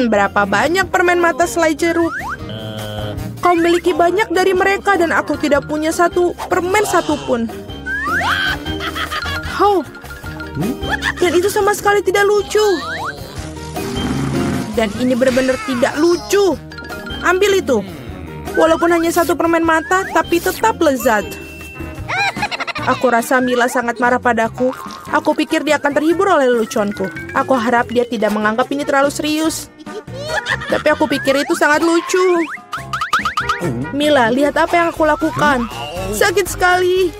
Berapa banyak permen mata selai jeruk? Kau memiliki banyak dari mereka dan aku tidak punya satu permen satupun. Dan itu sama sekali tidak lucu. Dan ini benar-benar tidak lucu. Ambil itu. Walaupun hanya satu permen mata, tapi tetap lezat. Aku rasa Mila sangat marah padaku. Aku pikir dia akan terhibur oleh leluconku. Aku harap dia tidak menganggap ini terlalu serius. Tapi aku pikir itu sangat lucu. Mila, lihat apa yang aku lakukan. Sakit sekali.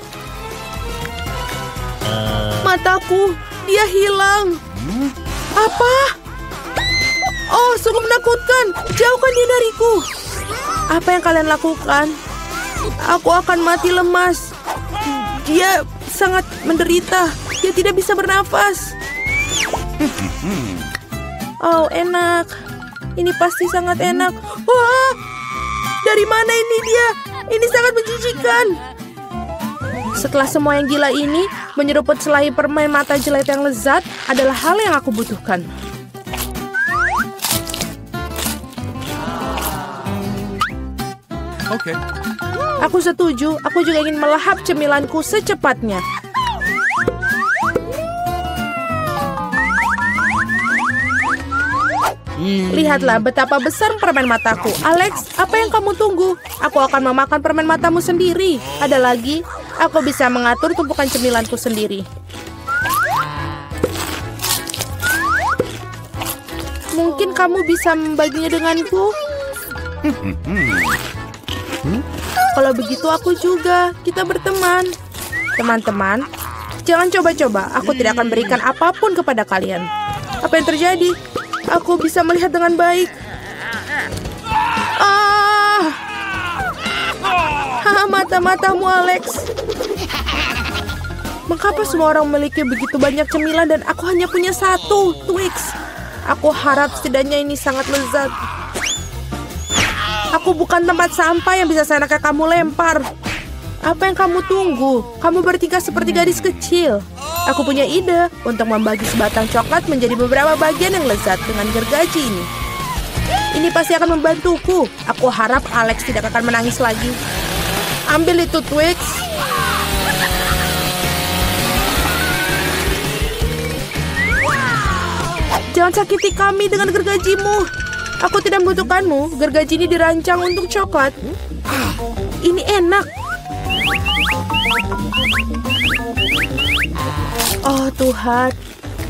Mataku, dia hilang. Apa? Oh, sungguh menakutkan. Jauhkan dia dariku. Apa yang kalian lakukan? Aku akan mati lemas. Dia sangat menderita. Dia tidak bisa bernafas. Oh, enak. Ini pasti sangat enak. Wah! Dari mana ini dia? Ini sangat menjijikan. Setelah semua yang gila ini, menyeruput selai permen mata jelek yang lezat adalah hal yang aku butuhkan. Oke. Aku setuju. Aku juga ingin melahap cemilanku secepatnya. Lihatlah betapa besar permen mataku. Alex, apa yang kamu tunggu? Aku akan memakan permen matamu sendiri. Ada lagi, aku bisa mengatur tumpukan cemilanku sendiri. Mungkin kamu bisa membaginya denganku? Kalau begitu aku juga. Kita berteman. Teman-teman, jangan coba-coba. Aku tidak akan berikan apapun kepada kalian. Apa yang terjadi? Aku bisa melihat dengan baik. Mata-matamu, Alex. Mengapa semua orang memiliki begitu banyak cemilan dan aku hanya punya satu, Twix? Aku harap setidaknya ini sangat lezat. Aku bukan tempat sampah yang bisa seenaknya kamu lempar. Apa yang kamu tunggu? Kamu bertingkah seperti gadis kecil. Aku punya ide untuk membagi sebatang coklat menjadi beberapa bagian yang lezat dengan gergaji ini. Ini pasti akan membantuku. Aku harap Alex tidak akan menangis lagi. Ambil itu, Twix. Jangan sakiti kami dengan gergajimu. Aku tidak membutuhkanmu. Gergaji ini dirancang untuk coklat. Ini enak. Oh Tuhan,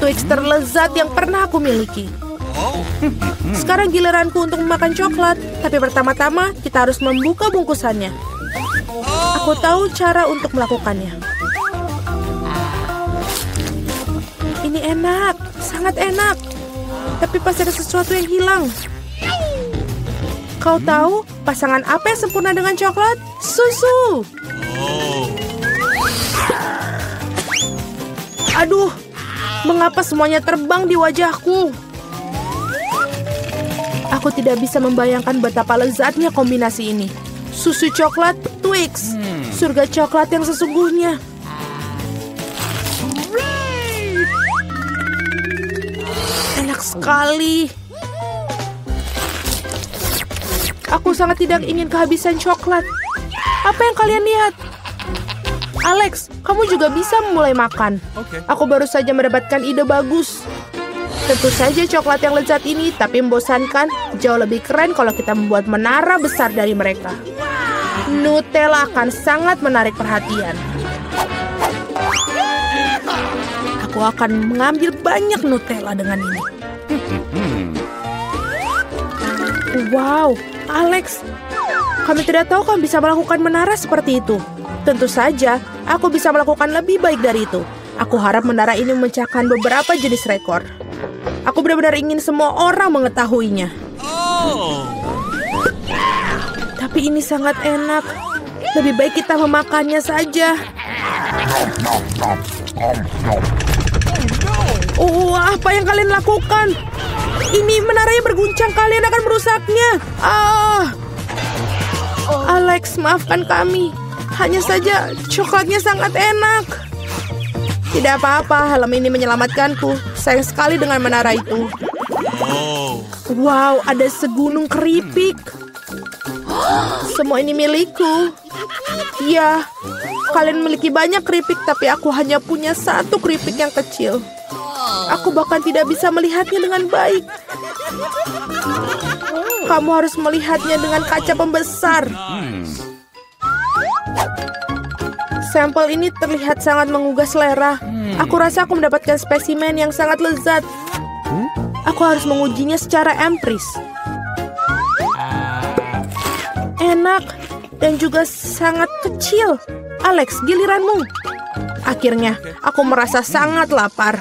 Twix terlezat yang pernah aku miliki. Sekarang giliranku untuk memakan coklat. Tapi pertama-tama kita harus membuka bungkusannya. Aku tahu cara untuk melakukannya. Ini enak, sangat enak. Tapi pasti ada sesuatu yang hilang. Kau tahu pasangan apa yang sempurna dengan coklat? Susu. Aduh, mengapa semuanya terbang di wajahku? Aku tidak bisa membayangkan betapa lezatnya kombinasi ini. Susu coklat, Twix. Surga coklat yang sesungguhnya. Enak sekali. Aku sangat tidak ingin kehabisan coklat. Apa yang kalian lihat? Alex, kamu juga bisa mulai makan. Aku baru saja mendapatkan ide bagus. Tentu saja coklat yang lezat ini, tapi membosankan. Jauh lebih keren kalau kita membuat menara besar dari mereka. Nutella akan sangat menarik perhatian. Aku akan mengambil banyak Nutella dengan ini. Wow, Alex, kami tidak tahu kamu bisa melakukan menara seperti itu. Tentu saja, aku bisa melakukan lebih baik dari itu. Aku harap menara ini memecahkan beberapa jenis rekor. Aku benar-benar ingin semua orang mengetahuinya. Tapi ini sangat enak. Lebih baik kita memakannya saja. Oh, apa yang kalian lakukan? Ini menaranya berguncang, kalian akan merusaknya. Alex, maafkan kami. Hanya saja coklatnya sangat enak. Tidak apa-apa, helm ini menyelamatkanku. Sayang sekali dengan menara itu. Wow, ada segunung keripik. Semua ini milikku. Ya, kalian memiliki banyak keripik, tapi aku hanya punya satu keripik yang kecil. Aku bahkan tidak bisa melihatnya dengan baik. Kamu harus melihatnya dengan kaca pembesar. Sampel ini terlihat sangat menggugah selera. Aku rasa aku mendapatkan spesimen yang sangat lezat. Aku harus mengujinya secara empiris. Enak dan juga sangat kecil. Alex, giliranmu. Akhirnya, aku merasa sangat lapar.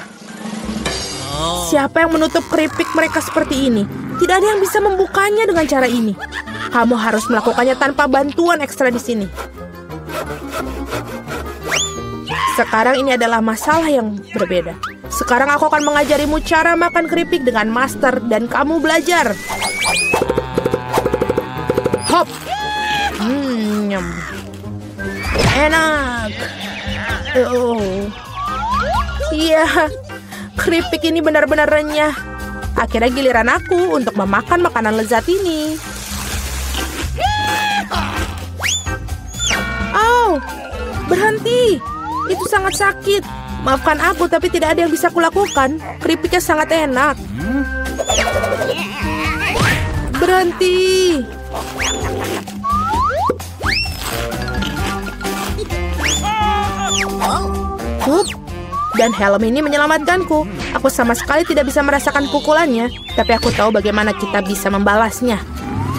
Siapa yang menutup keripik mereka seperti ini? Tidak ada yang bisa membukanya dengan cara ini. Kamu harus melakukannya tanpa bantuan ekstra di sini. Sekarang ini adalah masalah yang berbeda. Sekarang aku akan mengajarimu cara makan keripik dengan master dan kamu belajar. Hop. Nyam. Enak. Oh. Iya. Keripik ini benar-benar renyah. Akhirnya giliran aku untuk memakan makanan lezat ini. Oh, berhenti. Itu sangat sakit. Maafkan aku, tapi tidak ada yang bisa kulakukan. Keripiknya sangat enak. Berhenti. Dan helm ini menyelamatkanku. Aku sama sekali tidak bisa merasakan pukulannya, tapi aku tahu bagaimana kita bisa membalasnya.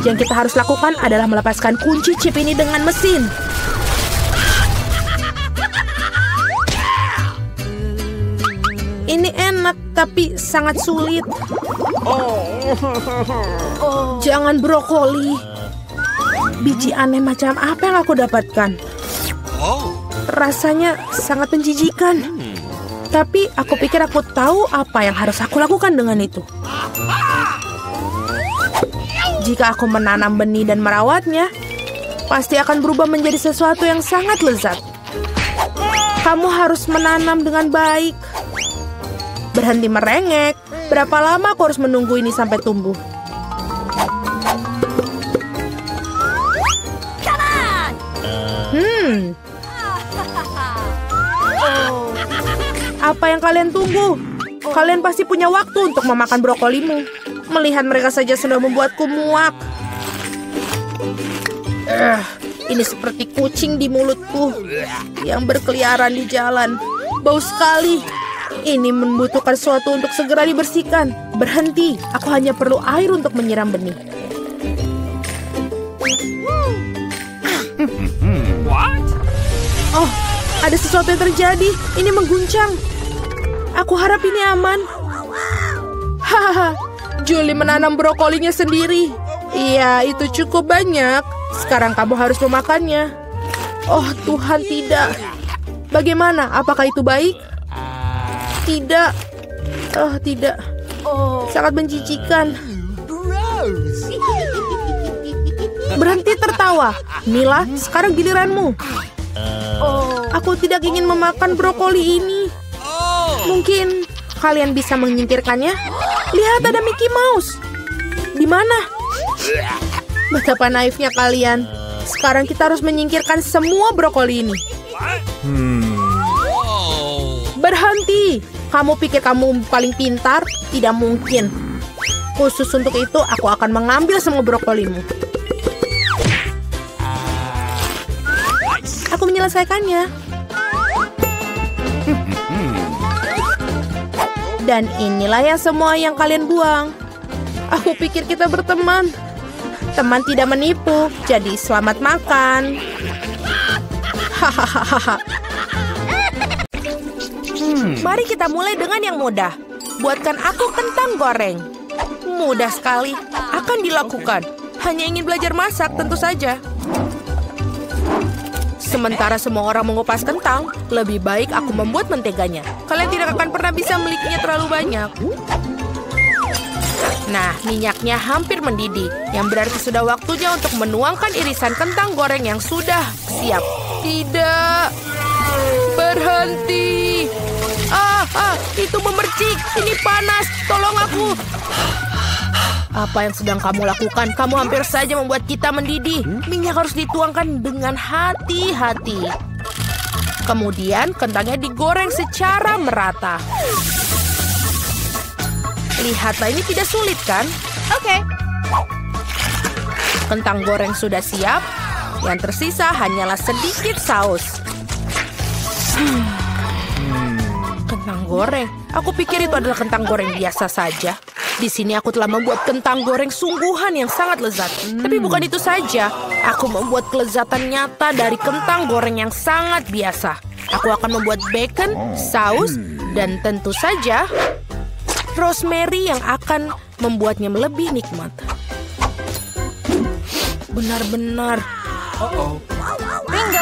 Yang kita harus lakukan adalah melepaskan kunci chip ini dengan mesin. Ini enak, tapi sangat sulit. Jangan brokoli. Biji aneh macam apa yang aku dapatkan? Rasanya sangat menjijikan. Tapi aku pikir aku tahu apa yang harus aku lakukan dengan itu. Jika aku menanam benih dan merawatnya, pasti akan berubah menjadi sesuatu yang sangat lezat. Kamu harus menanam dengan baik. Berhenti merengek. Berapa lama aku harus menunggu ini sampai tumbuh? Apa yang kalian tunggu? Kalian pasti punya waktu untuk memakan brokolimu. Melihat mereka saja sudah membuatku muak. Ini seperti kucing di mulutku yang berkeliaran di jalan. Bau sekali. Ini membutuhkan sesuatu untuk segera dibersihkan. Berhenti, aku hanya perlu air untuk menyiram benih. Oh, ada sesuatu yang terjadi. Ini mengguncang. Aku harap ini aman. Hahaha, Julie menanam brokolinya sendiri. Iya, itu cukup banyak. Sekarang kamu harus memakannya. Oh Tuhan, tidak. Bagaimana? Apakah itu baik? Tidak. Oh, tidak. Sangat menjijikan. Berhenti tertawa. Mila, sekarang giliranmu. Aku tidak ingin memakan brokoli ini. Mungkin kalian bisa menyingkirkannya. Lihat, ada Mickey Mouse. Di mana? Betapa naifnya kalian. Sekarang kita harus menyingkirkan semua brokoli ini. Berhenti. Kamu pikir kamu paling pintar? Tidak mungkin. Khusus untuk itu, aku akan mengambil semua brokolimu. Aku menyelesaikannya. Dan inilah yang semua yang kalian buang. Aku pikir kita berteman. Teman tidak menipu, jadi selamat makan. Hahaha. Mari kita mulai dengan yang mudah. Buatkan aku kentang goreng. Mudah sekali. Akan dilakukan. Hanya ingin belajar masak, tentu saja. Sementara semua orang mengupas kentang, lebih baik aku membuat menteganya. Kalian tidak akan pernah bisa memilikinya terlalu banyak. Nah, minyaknya hampir mendidih, yang berarti sudah waktunya untuk menuangkan irisan kentang goreng yang sudah siap. Tidak. Berhenti. Ah, Itu memercik. Ini panas. Tolong aku. Apa yang sedang kamu lakukan? Kamu hampir saja membuat kita mendidih. Minyak harus dituangkan dengan hati-hati. Kemudian kentangnya digoreng secara merata. Lihatlah, ini tidak sulit kan? Oke. Kentang goreng sudah siap. Yang tersisa hanyalah sedikit saus. Kentang goreng. Aku pikir itu adalah kentang goreng biasa saja. Di sini aku telah membuat kentang goreng sungguhan yang sangat lezat. Tapi bukan itu saja. Aku membuat kelezatan nyata dari kentang goreng yang sangat biasa. Aku akan membuat bacon, saus, dan tentu saja rosemary yang akan membuatnya lebih nikmat. Benar-benar.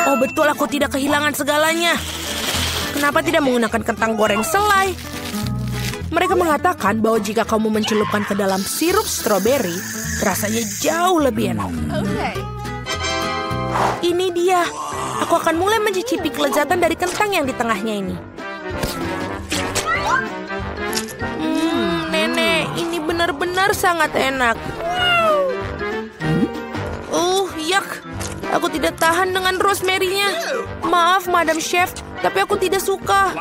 Oh betul, aku tidak kehilangan segalanya. Kenapa tidak menggunakan kentang goreng selai? Mereka mengatakan bahwa jika kamu mencelupkan ke dalam sirup stroberi, rasanya jauh lebih enak. Ini dia. Aku akan mulai mencicipi kelezatan dari kentang yang di tengahnya ini. Nenek, ini benar-benar sangat enak. Yak. Aku tidak tahan dengan rosemary-nya. Maaf, Madam Chef, tapi aku tidak suka.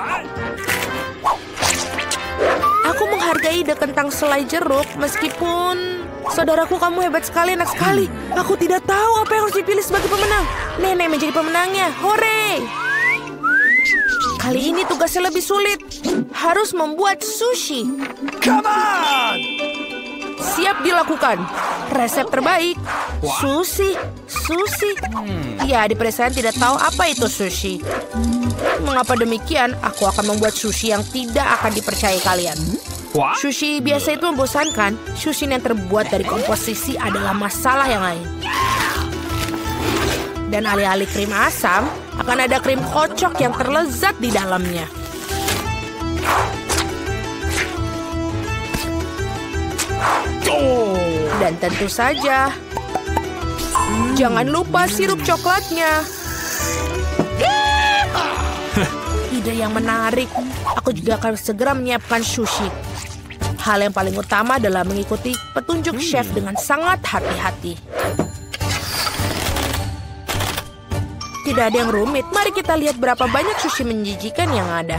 Aku menghargai ide kentang selai jeruk, meskipun... Saudaraku, kamu hebat sekali, enak sekali. Aku tidak tahu apa yang harus dipilih sebagai pemenang. Nenek menjadi pemenangnya. Hore! Kali ini tugasnya lebih sulit. Harus membuat sushi. Come on! Siap dilakukan. Resep terbaik. Sushi. Ya, di pedesaan tidak tahu apa itu sushi. Mengapa demikian? Aku akan membuat sushi yang tidak akan dipercayai kalian. Sushi biasa itu membosankan. Sushi yang terbuat dari komposisi adalah masalah yang lain. Dan alih-alih krim asam, akan ada krim kocok yang terlezat di dalamnya. Dan tentu saja, jangan lupa sirup coklatnya. Ide yang menarik. Aku juga akan segera menyiapkan sushi. Hal yang paling utama adalah mengikuti petunjuk chef dengan sangat hati-hati. Tidak ada yang rumit. Mari kita lihat berapa banyak sushi menjijikan yang ada.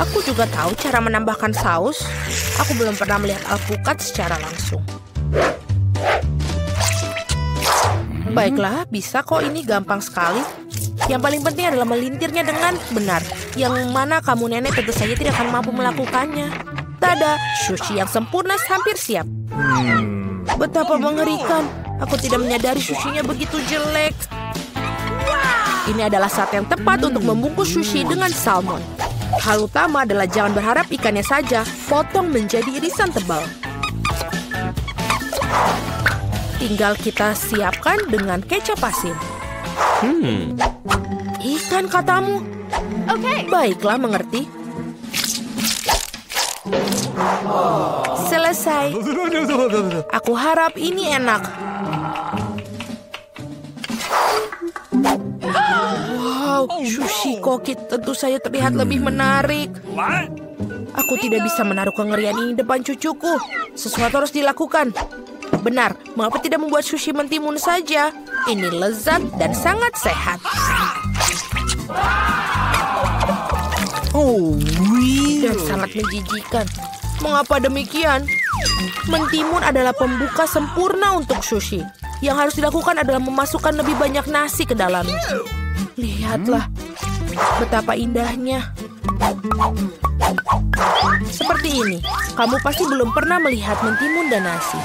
Aku juga tahu cara menambahkan saus. Aku belum pernah melihat alpukat secara langsung. Baiklah, bisa kok, ini gampang sekali. Yang paling penting adalah melintirnya dengan benar. Yang mana kamu nenek tentu saja tidak akan mampu melakukannya. Tada, sushi yang sempurna hampir siap. Betapa mengerikan. Aku tidak menyadari sushinya begitu jelek. Ini adalah saat yang tepat untuk membungkus sushi dengan salmon. Hal utama adalah jangan berharap ikannya saja. Potong menjadi irisan tebal. Tinggal kita siapkan dengan kecap asin. Ikan katamu? Oke. Baiklah, mengerti. Selesai. Aku harap ini enak. Wow, sushi koki tentu saja terlihat lebih menarik. Aku tidak bisa menaruh kengerian ini depan cucuku. Sesuatu harus dilakukan. Benar, mengapa tidak membuat sushi mentimun saja? Ini lezat dan sangat sehat. Dan sangat menjijikan. Mengapa demikian? Mentimun adalah pembuka sempurna untuk sushi. Yang harus dilakukan adalah memasukkan lebih banyak nasi ke dalamnya. Lihatlah, betapa indahnya. Seperti ini, kamu pasti belum pernah melihat mentimun dan nasi.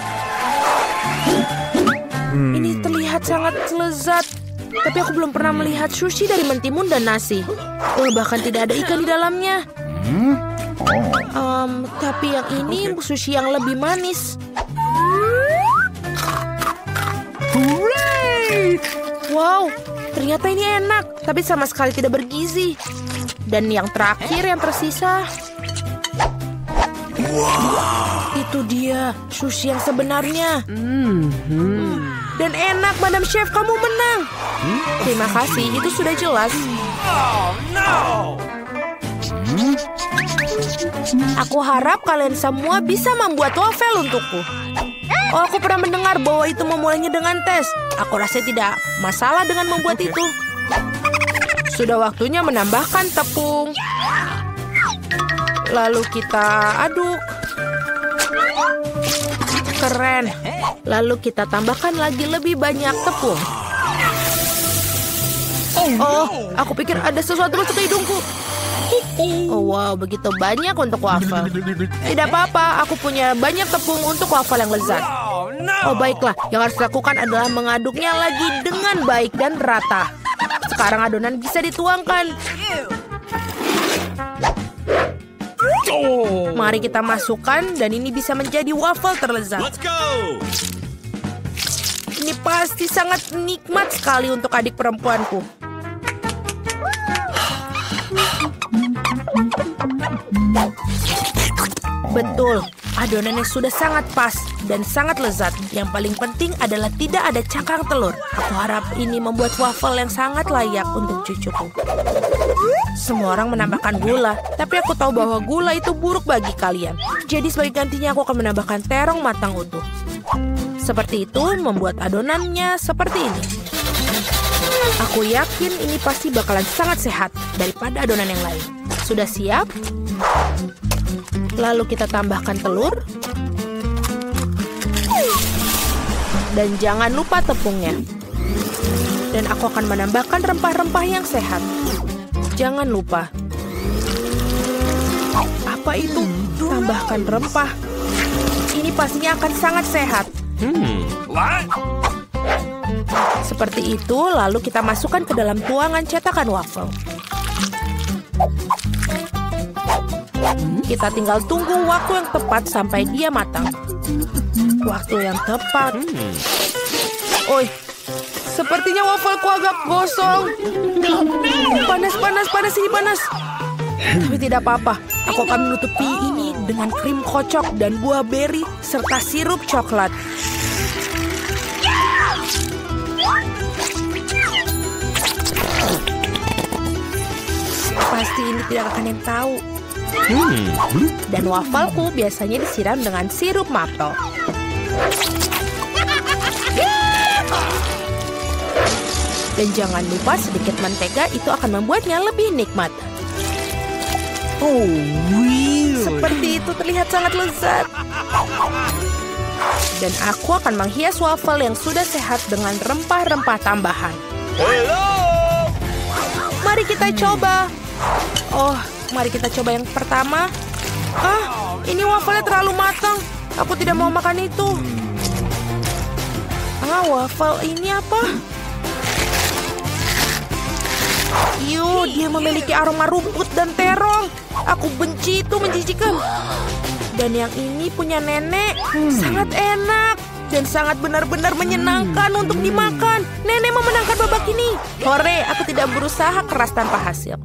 Ini terlihat sangat lezat. Tapi aku belum pernah melihat sushi dari mentimun dan nasi. Bahkan tidak ada ikan di dalamnya. Tapi yang ini sushi yang lebih manis. Wow, ternyata ini enak. Tapi sama sekali tidak bergizi. Dan yang terakhir yang tersisa. Itu dia, sushi yang sebenarnya. Dan enak, Madam Chef, kamu menang. Terima kasih, itu sudah jelas. Aku harap kalian semua bisa membuat wafel untukku. Oh, aku pernah mendengar bahwa itu memulainya dengan tes. Aku rasa tidak masalah dengan membuat itu. Sudah waktunya menambahkan tepung. Lalu kita aduk. Keren. Lalu kita tambahkan lagi lebih banyak tepung. Oh, aku pikir ada sesuatu masuk ke hidungku. Oh, wow, begitu banyak untuk wafel. Tidak apa-apa, aku punya banyak tepung untuk wafel yang lezat. Oh, baiklah. Yang harus dilakukan adalah mengaduknya lagi dengan baik dan rata. Sekarang adonan bisa dituangkan. Mari kita masukkan dan ini bisa menjadi wafel terlezat. Ini pasti sangat nikmat sekali untuk adik perempuanku. Betul, adonannya sudah sangat pas dan sangat lezat. Yang paling penting adalah tidak ada cakang telur. Aku harap ini membuat wafel yang sangat layak untuk cucuku. Semua orang menambahkan gula, tapi aku tahu bahwa gula itu buruk bagi kalian. Jadi sebagai gantinya aku akan menambahkan terong matang utuh. Seperti itu membuat adonannya seperti ini. Aku yakin ini pasti bakalan sangat sehat daripada adonan yang lain. Sudah siap? Lalu kita tambahkan telur. Dan jangan lupa tepungnya. Dan aku akan menambahkan rempah-rempah yang sehat. Jangan lupa. Apa itu? Tambahkan rempah. Ini pastinya akan sangat sehat. Seperti itu, lalu kita masukkan ke dalam tuangan cetakan wafel. Kita tinggal tunggu waktu yang tepat sampai dia matang. Waktu yang tepat. Oi, sepertinya wafelku agak gosong. Panas, ini panas. Tapi tidak apa-apa. Aku akan menutupi ini dengan krim kocok dan buah beri serta sirup coklat. Pasti ini tidak akan yang tahu. Dan wafelku biasanya disiram dengan sirup maple. Dan jangan lupa sedikit mentega, itu akan membuatnya lebih nikmat. Oh, really? Seperti itu terlihat sangat lezat. Dan aku akan menghias wafel yang sudah sehat dengan rempah-rempah tambahan. Mari kita coba. Oh, mari kita coba yang pertama. Ini wafelnya terlalu matang. Aku tidak mau makan itu. Wafel ini apa? Dia memiliki aroma rumput dan terong. Aku benci itu, menjijikan. Dan yang ini punya nenek. Sangat enak. Dan sangat benar-benar menyenangkan untuk dimakan. Nenek memenangkan babak ini. Hore, aku tidak berusaha keras tanpa hasil.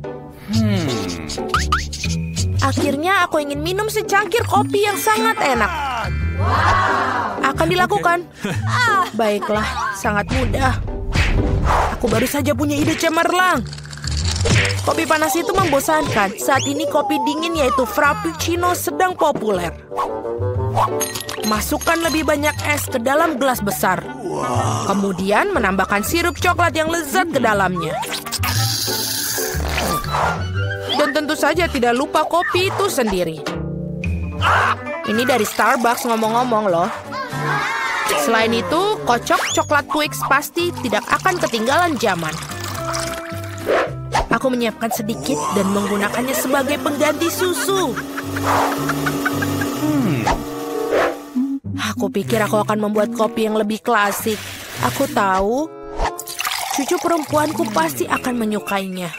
Akhirnya aku ingin minum secangkir kopi yang sangat enak. Akan dilakukan. Baiklah, sangat mudah. Aku baru saja punya ide cemerlang. Kopi panas itu membosankan. Saat ini kopi dingin yaitu frappuccino sedang populer. Masukkan lebih banyak es ke dalam gelas besar. Kemudian menambahkan sirup coklat yang lezat ke dalamnya. Dan tentu saja tidak lupa kopi itu sendiri. Ini dari Starbucks ngomong-ngomong loh. Selain itu, kocok coklat Twix pasti tidak akan ketinggalan zaman. Aku menyiapkan sedikit dan menggunakannya sebagai pengganti susu. Aku pikir aku akan membuat kopi yang lebih klasik. Aku tahu, cucu perempuanku pasti akan menyukainya.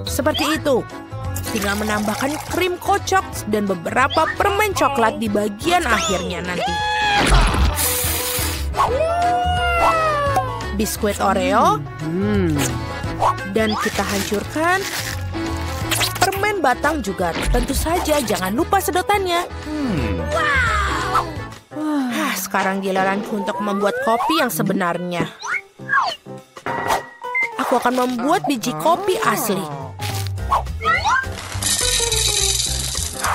Seperti itu. Tinggal menambahkan krim kocok dan beberapa permen coklat di bagian akhirnya nanti. Biskuit Oreo. Dan kita hancurkan. Permen batang juga. Tentu saja jangan lupa sedotannya. Sekarang giliranku untuk membuat kopi yang sebenarnya. Aku akan membuat biji kopi asli.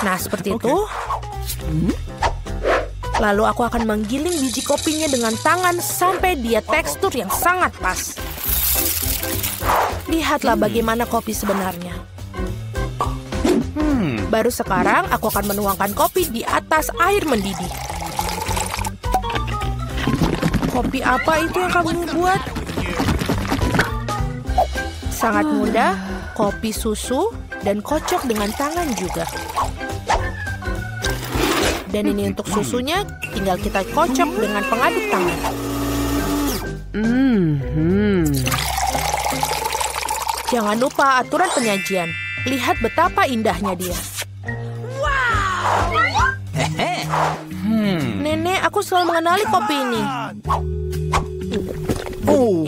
Nah, seperti itu. Lalu aku akan menggiling biji kopinya dengan tangan sampai dia tekstur yang sangat pas. Lihatlah bagaimana kopi sebenarnya. Baru sekarang aku akan menuangkan kopi di atas air mendidih. Kopi apa itu yang kamu buat? Sangat mudah, kopi susu dan kocok dengan tangan juga. Dan ini untuk susunya, tinggal kita kocok dengan pengaduk tangan. Jangan lupa aturan penyajian. Lihat betapa indahnya dia. Nenek, aku selalu mengenali kopi ini.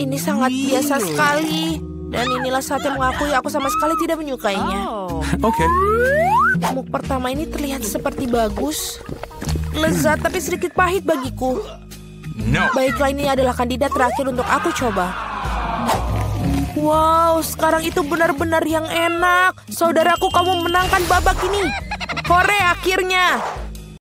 Ini sangat biasa sekali. Dan inilah saatnya mengakui aku sama sekali tidak menyukainya. Oke. Muk pertama ini terlihat seperti bagus. Lezat tapi sedikit pahit bagiku. Baiklah, ini adalah kandidat terakhir untuk aku coba. Wow, sekarang itu benar-benar yang enak. Saudaraku, kamu menangkan babak ini. Hore, akhirnya.